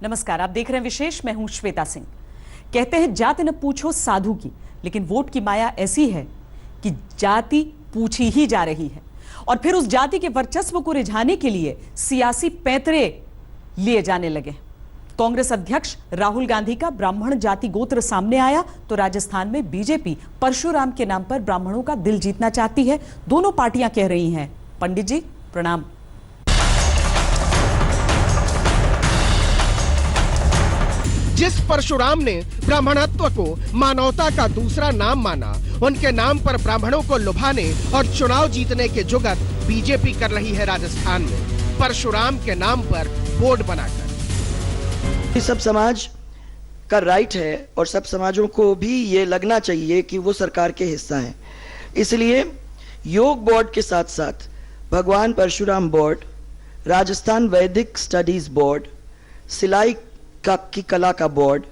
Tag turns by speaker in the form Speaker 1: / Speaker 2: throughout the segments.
Speaker 1: नमस्कार, आप देख रहे हैं विशेष। मैं हूं श्वेता सिंह। कहते हैं जाति न पूछो साधु की, लेकिन वोट की माया ऐसी है कि जाति पूछी ही जा रही है और फिर उस जाति के वर्चस्व को रिझाने के लिए सियासी पैंतरे लिए जाने लगे। कांग्रेस अध्यक्ष राहुल गांधी का ब्राह्मण जाति गोत्र सामने आया तो राजस्थान में बीजेपी परशुराम के नाम पर ब्राह्मणों का दिल जीतना चाहती है। दोनों पार्टियां कह रही हैं, पंडित जी प्रणाम।
Speaker 2: जिस परशुराम ने ब्राह्मणत्व को मानवता का दूसरा नाम माना, उनके नाम पर ब्राह्मणों को लुभाने और चुनाव जीतने के जुगत बीजेपी कर रही है राजस्थान में, परशुराम के नाम पर बोर्ड बनाकर।
Speaker 3: सब समाज का राइट है और सब समाजों को भी ये लगना चाहिए कि वो सरकार के हिस्सा हैं। इसलिए योग बोर्ड के साथ साथ भगवान परशुराम बोर्ड, राजस्थान वैदिक स्टडीज बोर्ड, सिलाई की कला का बोर्ड,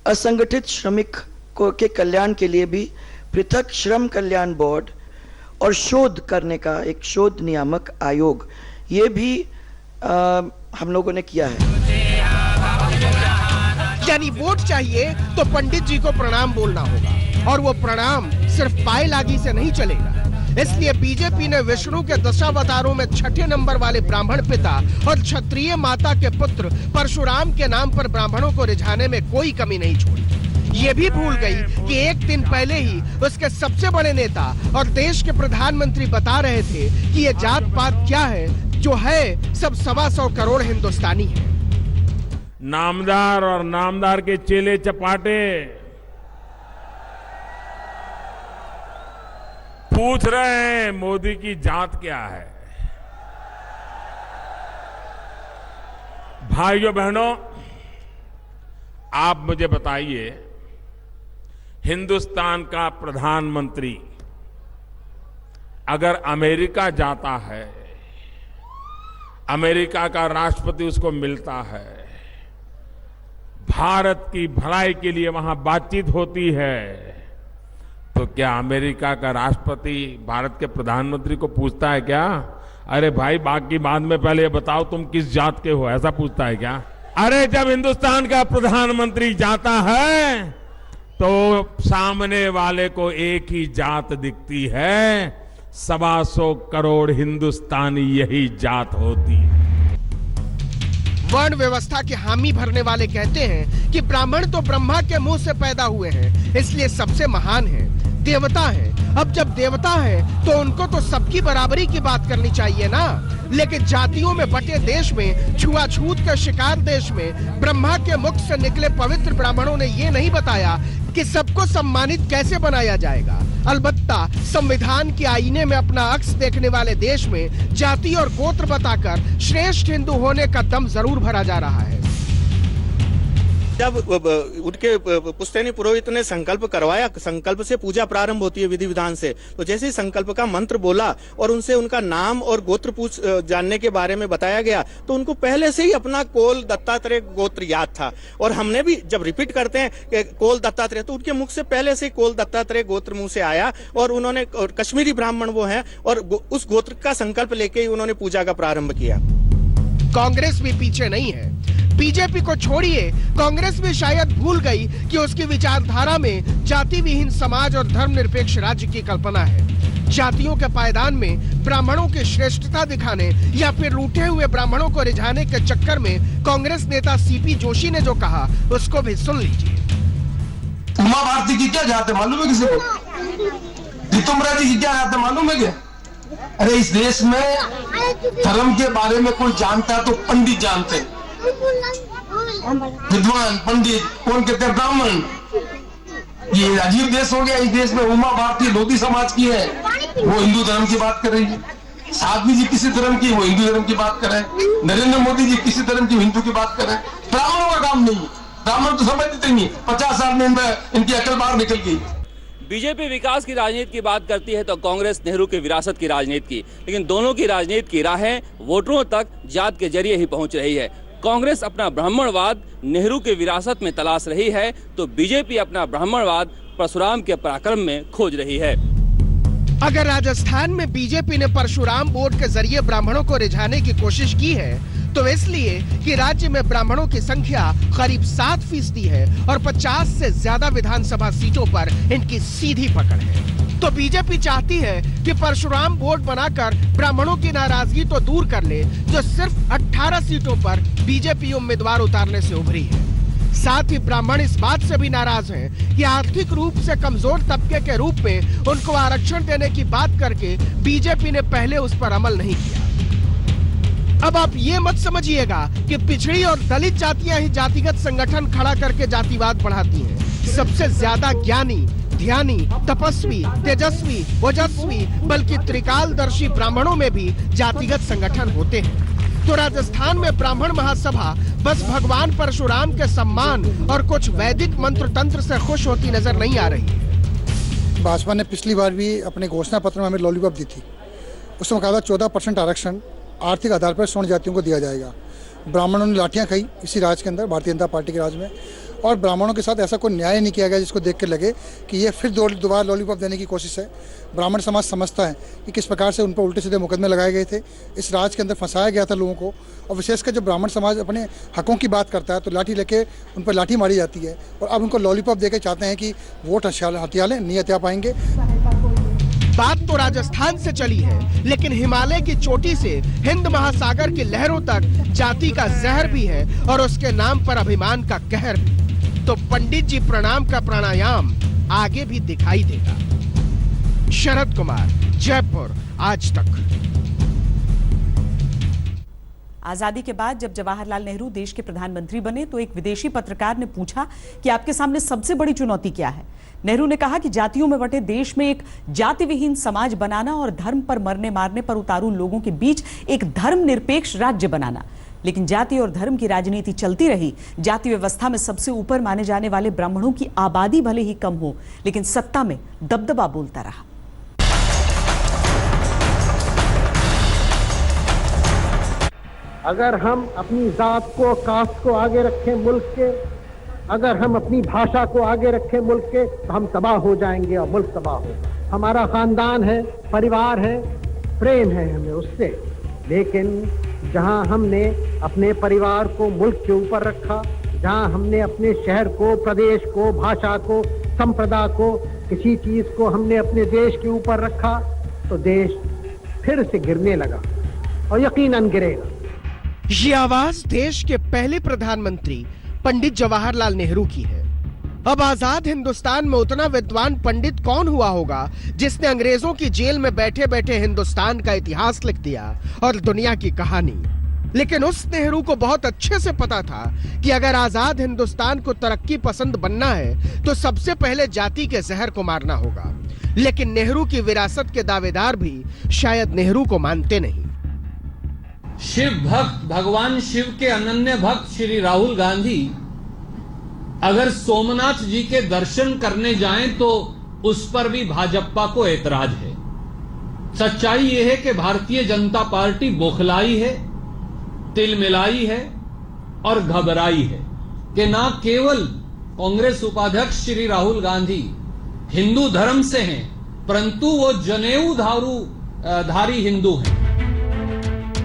Speaker 3: असंगठित श्रमिक के कल्याण के लिए भी पृथक श्रम कल्याण बोर्ड और शोध करने का एक शोध नियामक आयोग, ये भी हम लोगों ने किया है।
Speaker 2: यानी वोट चाहिए तो पंडित जी को प्रणाम बोलना होगा और वो प्रणाम सिर्फ पाए लागी से नहीं चलेगा। इसलिए बीजेपी ने विष्णु के दशावतारों में छठे नंबर वाले ब्राह्मण पिता और क्षत्रिय माता के पुत्र परशुराम के नाम पर ब्राह्मणों को रिझाने में कोई कमी नहीं छोड़ी। ये भी भूल गई कि एक दिन पहले ही उसके सबसे बड़े नेता और देश के प्रधानमंत्री बता रहे थे कि ये जात पात क्या है, जो है सब 125 करोड़ हिंदुस्तानी है।
Speaker 4: नामदार और नामदार के चेले चपाटे पूछ रहे हैं मोदी की जात क्या है। भाइयों बहनों, आप मुझे बताइए, हिंदुस्तान का प्रधानमंत्री अगर अमेरिका जाता है, अमेरिका का राष्ट्रपति उसको मिलता है, भारत की भलाई के लिए वहां बातचीत होती है, तो क्या अमेरिका का राष्ट्रपति भारत के प्रधानमंत्री को पूछता है क्या, अरे भाई बाकी बाद में पहले ये बताओ तुम किस जात के हो, ऐसा पूछता है क्या? अरे जब हिंदुस्तान का प्रधानमंत्री जाता है तो सामने वाले को एक ही जात दिखती है, 125 करोड़ हिंदुस्तानी यही जात होती है।
Speaker 2: वर्ण व्यवस्था के हामी भरने वाले कहते हैं कि ब्राह्मण तो ब्रह्मा के मुंह से पैदा हुए हैं, इसलिए सबसे महान हैं, देवता हैं। अब जब देवता है तो उनको तो सबकी बराबरी की बात करनी चाहिए ना। लेकिन जातियों में बटे देश में, छुआछूत का शिकार देश में, ब्रह्मा के मुख से निकले पवित्र ब्राह्मणों ने ये नहीं बताया कि सबको सम्मानित कैसे बनाया जाएगा। अलबत्ता संविधान के आईने में अपना अक्स देखने वाले देश में जाति और गोत्र बताकर श्रेष्ठ हिंदू होने का दम जरूर भरा जा रहा है।
Speaker 5: जब उनके पुश्तैनी पुरोहित ने संकल्प करवाया, संकल्प से पूजा प्रारंभ होती है विधि विधान से, तो जैसे ही संकल्प का मंत्र बोला और उनसे उनका नाम और गोत्र पूछ जानने के बारे में बताया गया, तो उनको पहले से ही अपना कोल दत्तात्रेय गोत्र याद था। और हमने भी जब रिपीट करते हैं कि कोल दत्तात्रेय, तो उनके मुख से पहले से ही कोल दत्तात्रेय गोत्र मुंह से आया और उन्होंने, कश्मीरी ब्राह्मण वो है, और उस गोत्र का संकल्प लेके ही उन्होंने पूजा का प्रारंभ किया।
Speaker 2: कांग्रेस भी पीछे नहीं है। बीजेपी को छोड़िए, कांग्रेस भी शायद भूल गई कि उसकी विचारधारा में जाति विहीन समाज और धर्मनिरपेक्ष राज्य की कल्पना है। जातियों के पायदान में ब्राह्मणों की श्रेष्ठता दिखाने या फिर रूठे हुए ब्राह्मणों को रिझाने के चक्कर में कांग्रेस नेता सीपी जोशी ने जो कहा, उसको भी सुन लीजिए।
Speaker 6: उमा भारती की क्या जात है मालूम है किसी को? ऋतुम्बरा जी की क्या जात है मालूम है क्या? अरे इस देश में धर्म के बारे में कोई जानता है तो पंडित जानते हैं, विद्वान पंडित, कौन कहते हैं ब्राह्मण। ये अजीब देश हो गया। इस देश में उमा भारती धोती समाज की है, वो हिंदू धर्म की बात कर रही है। साध्वी जी किसी धर्म की, वो हिंदू धर्म की बात कर रहे हैं। नरेंद्र मोदी जी किसी धर्म की, हिंदू की बात कर रहे हैं। ब्राह्मणों का काम नहीं, ब्राह्मण तो समझते नहीं। 50 साल में इनकी अकल बाहर निकल गई।
Speaker 7: बीजेपी विकास की राजनीति की बात करती है तो कांग्रेस नेहरू की विरासत की राजनीति की, लेकिन दोनों की राजनीति की राहें वोटरों तक जात के जरिए ही पहुंच रही है। कांग्रेस अपना ब्राह्मणवाद नेहरू की विरासत में तलाश रही है तो बीजेपी अपना ब्राह्मणवाद परशुराम के पराक्रम में खोज रही है।
Speaker 2: अगर राजस्थान में बीजेपी ने परशुराम बोर्ड के जरिए ब्राह्मणों को रिझाने की कोशिश की है तो इसलिए कि राज्य में ब्राह्मणों की संख्या करीब 7% है और 50 से ज्यादा विधानसभा सीटों पर इनकी सीधी पकड़ है। तो बीजेपी चाहती है कि परशुराम बोर्ड बनाकर ब्राह्मणों की नाराजगी तो दूर कर ले, जो सिर्फ 18 सीटों पर बीजेपी उम्मीदवार उतारने से उभरी है। साथ ही ब्राह्मण इस बात से भी नाराज हैं कि आर्थिक रूप से कमजोर तबके के रूप में उनको आरक्षण देने की बात करके बीजेपी ने पहले उस पर अमल नहीं किया। अब आप ये मत समझिएगा कि पिछड़ी और दलित जातियां ही जातिगत संगठन खड़ा करके जातिवाद बढ़ाती हैं। सबसे ज्यादा ज्ञानी, ध्यानी, तपस्वी, तेजस्वी, ओजस्वी बल्कि त्रिकालदर्शी ब्राह्मणों में भी जातिगत संगठन होते हैं। तो राजस्थान में ब्राह्मण महासभा बस भगवान परशुराम के सम्मान और कुछ वैदिक मंत्र तंत्र से खुश होती नजर नहीं आ रही है।
Speaker 8: भाजपा ने पिछली बार भी अपने घोषणा पत्र में हमें लॉलीपॉप दी थी। उसमें कहा था 14% आरक्षण आर्थिक आधार पर स्वर्ण जातियों को दिया जाएगा। ब्राह्मणों ने लाठियां खाई इसी राज के अंदर, भारतीय जनता पार्टी के राज में, और ब्राह्मणों के साथ ऐसा कोई न्याय नहीं किया गया जिसको देख के लगे कि ये फिर दोबारा लॉलीपॉप देने की कोशिश है। ब्राह्मण समाज समझता है कि किस प्रकार से उन पर उल्टे सीधे मुकदमे लगाए गए थे, इस राज के अंदर फंसाया गया था लोगों को, और विशेषकर जब ब्राह्मण समाज अपने हकों की बात करता है तो लाठी लेके उन पर लाठी मारी जाती है, और अब उनको लॉलीपॉप देकर चाहते हैं कि वोट हथिया लें, नहीं हथिया पाएंगे।
Speaker 2: बात तो राजस्थान से चली है, लेकिन हिमालय की चोटी से हिंद महासागर की लहरों तक जाति का जहर भी है और उसके नाम पर अभिमान का कहर भी। तो पंडित जी प्रणाम का प्राणायाम आगे भी दिखाई देगा। शरद कुमार, जयपुर, आज तक।
Speaker 1: आजादी के बाद जब जवाहरलाल नेहरू देश के प्रधानमंत्री बने तो एक विदेशी पत्रकार ने पूछा कि आपके सामने सबसे बड़ी चुनौती क्या है। नेहरू ने कहा कि जातियों में बंटे देश में एक जाति विहीन समाज बनाना और धर्म पर मरने मारने पर उतारू लोगों के बीच एक धर्मनिरपेक्ष राज्य बनाना। लेकिन जाति और धर्म की राजनीति चलती रही। जाति व्यवस्था में सबसे ऊपर माने जाने वाले ब्राह्मणों की आबादी भले ही कम हो, लेकिन सत्ता में दबदबा बोलता रहा।
Speaker 9: अगर हम अपनी जात को, कास्ट को आगे रखें मुल्क के, अगर हम अपनी भाषा को आगे रखें मुल्क के, तो हम तबाह हो जाएंगे और मुल्क तबाह होगा। हमारा खानदान है, परिवार है, प्रेम है हमें उससे, लेकिन जहां हमने अपने परिवार को मुल्क के ऊपर रखा, जहां हमने अपने शहर को, प्रदेश को, भाषा को, संप्रदाय को, किसी चीज को हमने अपने देश के ऊपर रखा, तो देश फिर से गिरने लगा और यकीनन गिरेगा।
Speaker 2: ये आवाज देश के पहले प्रधानमंत्री पंडित जवाहरलाल नेहरू की है। अब आजाद हिंदुस्तान में उतना विद्वान पंडित कौन हुआ होगा जिसने अंग्रेजों की जेल में बैठे बैठे हिंदुस्तान का इतिहास लिख दिया और दुनिया की कहानी। लेकिन उस नेहरू को बहुत अच्छे से पता था कि अगर आजाद हिंदुस्तान को तरक्की पसंद बनना है तो सबसे पहले जाति के जहर को मारना होगा। लेकिन नेहरू की विरासत के दावेदार भी शायद नेहरू को मानते नहीं।
Speaker 10: शिव भक्त, भगवान शिव के अनन्य भक्त श्री राहुल गांधी अगर सोमनाथ जी के दर्शन करने जाएं तो उस पर भी भाजपा को ऐतराज है। सच्चाई यह है कि भारतीय जनता पार्टी बौखलाई है, तिलमिलाई है और घबराई है कि ना केवल कांग्रेस उपाध्यक्ष श्री राहुल गांधी हिंदू धर्म से हैं, परंतु वो जनेऊ धारी हिंदू हैं।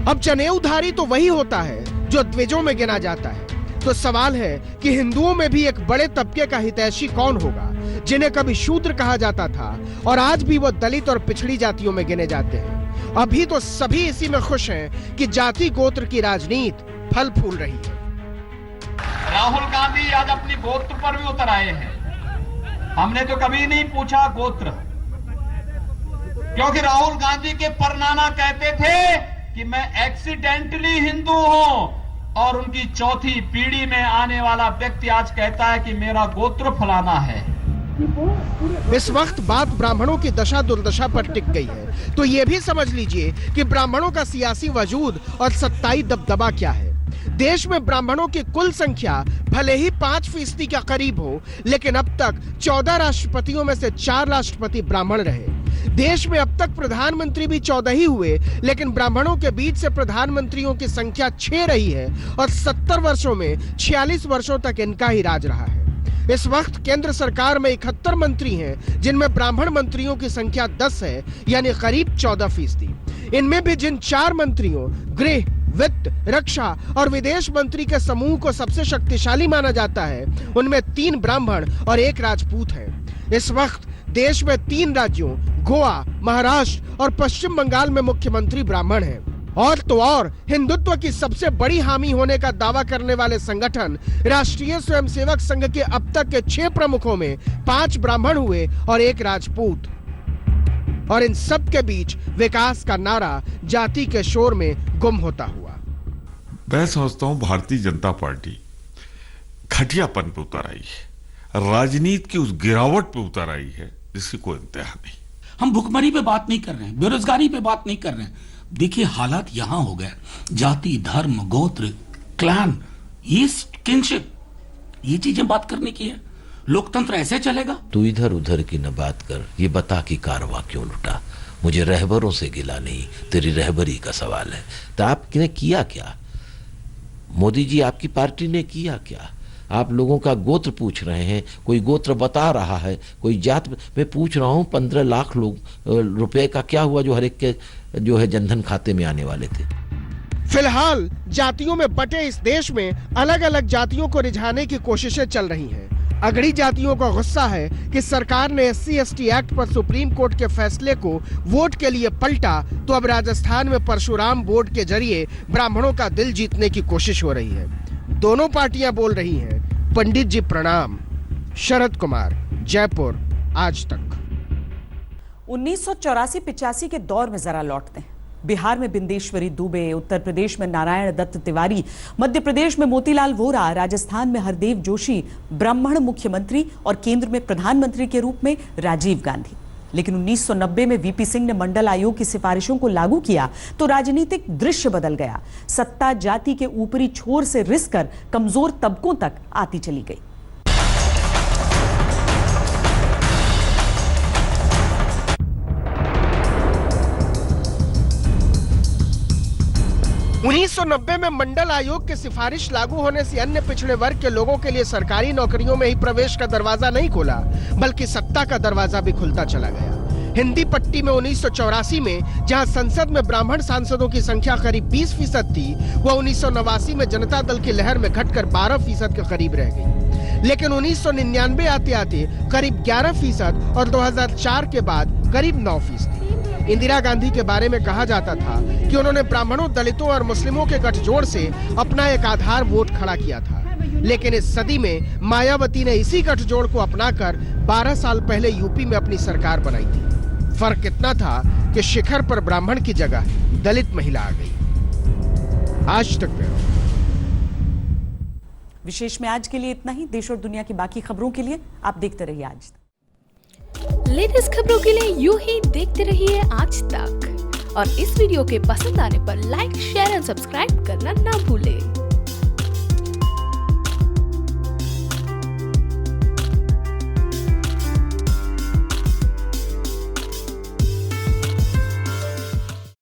Speaker 2: अब जनेऊधारी तो वही होता है जो द्विजों में गिना जाता है। तो सवाल है कि हिंदुओं में भी एक बड़े तबके का हितैषी कौन होगा जिन्हें कभी शूद्र कहा जाता था और आज भी वो दलित और पिछड़ी जातियों में गिने जाते हैं। अभी तो सभी इसी में खुश हैं कि जाति गोत्र की राजनीति फल फूल रही है।
Speaker 11: राहुल गांधी आज अपनी गोत्र पर भी उतर आए हैं। हमने तो कभी नहीं पूछा गोत्र, क्योंकि राहुल गांधी के परनाना कहते थे कि मैं एक्सीडेंटली हिंदू हूं, और उनकी चौथी पीढ़ी में आने वाला व्यक्ति आज कहता है कि मेरा गोत्र फलाना है।
Speaker 2: इस वक्त बात ब्राह्मणों की दशा दुर्दशा पर टिक गई है, तो ये भी समझ लीजिए कि ब्राह्मणों का सियासी वजूद और सत्ताई दबदबा क्या है। देश में ब्राह्मणों की कुल संख्या भले ही 5% के करीब हो, लेकिन अब तक 14 राष्ट्रपतियों में से 4 राष्ट्रपति ब्राह्मण रहे। देश में अब तक प्रधानमंत्री भी 14 ही हुए, लेकिन ब्राह्मणों के बीच से प्रधानमंत्रियों की संख्या 6 रही है और 70 वर्षों में 46 वर्षों तक इनका ही राज रहा है। इस वक्त केंद्र सरकार में 71 मंत्री हैं, जिनमें ब्राह्मण मंत्रियों की संख्या 10 है, यानी करीब 14%। इनमें भी जिन 4 मंत्रियों गृह, वित्त, रक्षा और विदेश मंत्री के समूह को सबसे शक्तिशाली माना जाता है, उनमें 3 ब्राह्मण और 1 राजपूत है। इस वक्त देश में 3 राज्यों गोवा, महाराष्ट्र और पश्चिम बंगाल में मुख्यमंत्री ब्राह्मण हैं। और तो और हिंदुत्व की सबसे बड़ी हामी होने का दावा करने वाले संगठन राष्ट्रीय स्वयंसेवक संघ के अब तक के 6 प्रमुखों में 5 ब्राह्मण हुए और 1 राजपूत। और इन सब के बीच विकास का नारा जाति के शोर में गुम होता हुआ।
Speaker 12: मैं समझता हूं भारतीय जनता पार्टी घटियापन पे उतर आई है, राजनीति की उस गिरावट पे उतर आई है जिसकी कोई इंतहा नहीं।
Speaker 13: हम भुखमरी पे बात नहीं कर रहे हैं, बेरोजगारी पे बात नहीं कर रहे हैं। देखिए हालात यहां हो गए, जाति, धर्म, गोत्र, क्लैन, ये किनशिप, ये चीजें बात करने की है। लोकतंत्र ऐसे चलेगा?
Speaker 14: तू इधर उधर की न बात कर, ये बता कि कारवां क्यों लुटा। मुझे रहबरों से गिला नहीं, तेरी रहबरी का सवाल है। तो आपने किया क्या? मोदी जी आपकी पार्टी ने किया क्या? आप लोगों का गोत्र पूछ रहे हैं, कोई गोत्र बता रहा है, कोई जात। मैं पूछ रहा हूं 15 लाख रुपए का क्या हुआ जो हर एक के जो है जनधन खाते में आने वाले थे।
Speaker 2: फिलहाल जातियों में बटे इस देश में अलग अलग जातियों को रिझाने की कोशिशें चल रही हैं। अगड़ी जातियों का गुस्सा है कि सरकार ने SC/ST एक्ट पर सुप्रीम कोर्ट के फैसले को वोट के लिए पलटा, तो अब राजस्थान में परशुराम बोर्ड के जरिए ब्राह्मणों का दिल जीतने की कोशिश हो रही है। दोनों पार्टियां बोल रही हैं पंडित जी प्रणाम। शरद कुमार, जयपुर, आज तक।
Speaker 1: 1984-85 के दौर में जरा लौटते हैं। बिहार में बिंदेश्वरी दुबे, उत्तर प्रदेश में नारायण दत्त तिवारी, मध्य प्रदेश में मोतीलाल वोरा, राजस्थान में हरदेव जोशी ब्राह्मण मुख्यमंत्री और केंद्र में प्रधानमंत्री के रूप में राजीव गांधी। लेकिन 1990 में VP सिंह ने मंडल आयोग की सिफारिशों को लागू किया तो राजनीतिक दृश्य बदल गया। सत्ता जाति के ऊपरी छोर से रिसकर कमजोर तबकों तक आती चली गई।
Speaker 2: उन्नीस 1990 में मंडल आयोग की सिफारिश लागू होने से अन्य पिछड़े वर्ग के लोगों के लिए सरकारी नौकरियों में ही प्रवेश का दरवाजा नहीं खुला, बल्कि सत्ता का दरवाजा भी खुलता चला गया। हिंदी पट्टी में 1984 में जहां संसद में ब्राह्मण सांसदों की संख्या करीब 20% थी, वह 1989 में जनता दल की लहर में घटकर 12% के करीब रह गई। लेकिन 1999 आते आते करीब 11% और 2004 के बाद करीब 9%। इंदिरा गांधी के बारे में कहा जाता था कि उन्होंने ब्राह्मणों, दलितों और मुस्लिमों के गठजोड़ से अपना एक आधार वोट खड़ा किया था। लेकिन इस सदी में मायावती ने इसी गठजोड़ को अपनाकर 12 साल पहले यूपी में अपनी सरकार बनाई थी। फर्क इतना था कि शिखर पर ब्राह्मण की जगह दलित महिला आ गई। आज तक
Speaker 1: विशेष में आज के लिए इतना ही। देश और दुनिया की बाकी खबरों के लिए आप देखते रहिए आज तक।
Speaker 15: लेटेस्ट खबरों के लिए यूं ही देखते रहिए आज तक, और इस वीडियो के पसंद आने पर लाइक, शेयर एंड सब्सक्राइब करना ना भूलें।